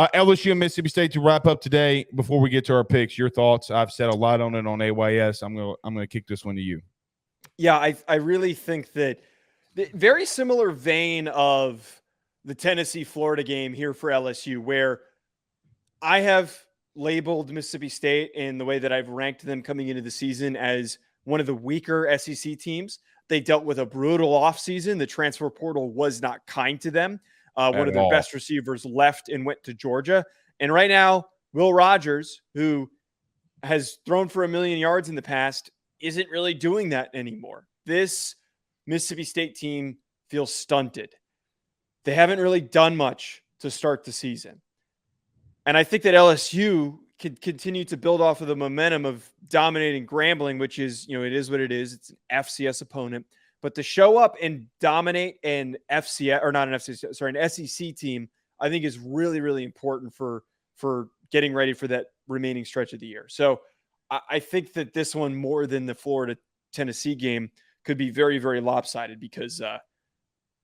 LSU and Mississippi State to wrap up today. Before we get to our picks, your thoughts? I've said a lot on it on AYS. I'm gonna kick this one to you. Yeah, I really think that very similar vein of the Tennessee-Florida game here for LSU, where I have labeled Mississippi State in the way that I've ranked them coming into the season as one of the weaker SEC teams. They dealt with a brutal offseason. The transfer portal was not kind to them. One of their best receivers left and went to Georgia. And right now, Will Rogers, who has thrown for 1,000,000 yards in the past, isn't really doing that anymore. This Mississippi State team feels stunted. They haven't really done much to start the season. And I think that LSU could continue to build off of the momentum of dominating Grambling, which is, it is what it is. It's an FCS opponent. But to show up and dominate an FCS, or not an FCS, sorry, an SEC team, I think is really, really important for getting ready for that remaining stretch of the year. So I think that this one, more than the Florida-Tennessee game, could be very, very lopsided because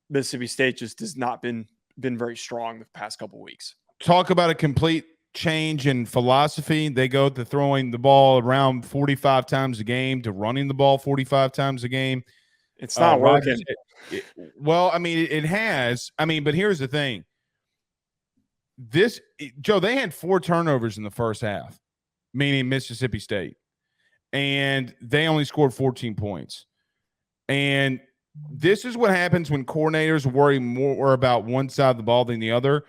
Mississippi State just has not been very strong the past couple of weeks. Talk about a complete change in philosophy. They go to throwing the ball around 45 times a game to running the ball 45 times a game. It's not working. Well, I mean, it has. I mean, but here's the thing. Joe, they had 4 turnovers in the first half, meaning Mississippi State, and they only scored 14 points. And this is what happens when coordinators worry more about one side of the ball than the other.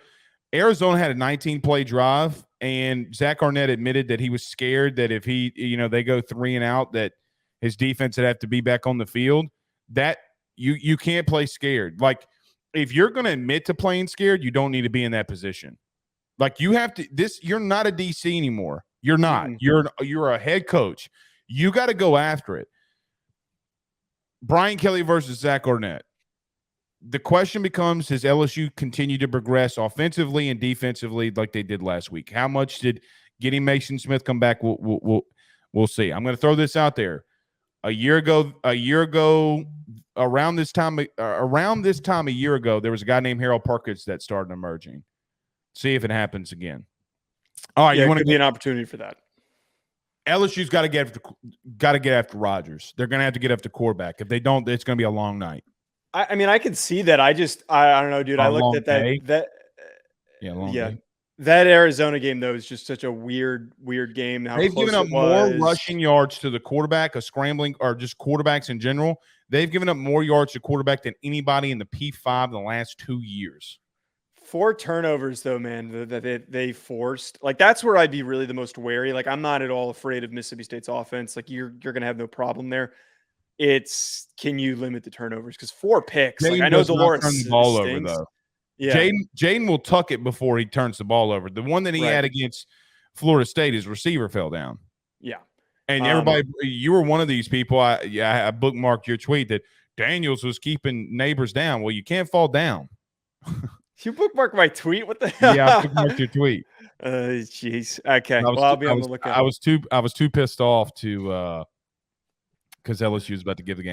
Arizona had a 19-play drive, and Zach Arnett admitted that he was scared that if they go 3 and out, that his defense would have to be back on the field. That you can't play scared. Like, if you're going to admit to playing scared, you don't need to be in that position. Like, you have to. You're not a DC anymore. You're not. Mm-hmm. You're a head coach. You got to go after it. Brian Kelly versus Zach Arnett. The question becomes, has LSU continue to progress offensively and defensively like they did last week? How much did getting Mason Smith come back? We'll see. I'm going to throw this out there. A year ago, around this time a year ago, there was a guy named Harold Perkins that started emerging. See if it happens again. All right, you want to be an opportunity for that. LSU's got to get after Rodgers. They're going to have to get after quarterback. If they don't, it's going to be a long night. I mean, I can see that. I don't know, dude. I looked at that. Day. That Arizona game, though, is just such a weird game. They've given up more rushing yards to the quarterback, a scrambling, or just quarterbacks in general. They've given up more yards to quarterback than anybody in the P5 in the last 2 years. 4 turnovers, though, man, that they forced. Like, that's where I'd be really the most wary. Like, I'm not at all afraid of Mississippi State's offense. Like, you're going to have no problem there. It's, can you limit the turnovers? Because 4 picks. Like, I know Delores turn the ball over, though. Yeah, Jaden will tuck it before he turns the ball over. The one that he had against Florida State, his receiver fell down. Yeah, and everybody, you were one of these people. I bookmarked your tweet that Daniels was keeping neighbors down. Well, you can't fall down. You bookmarked my tweet? What the hell? Yeah, I bookmarked your tweet. Jeez. Okay. I'll be on the lookout. I was too pissed off to because LSU was about to give the game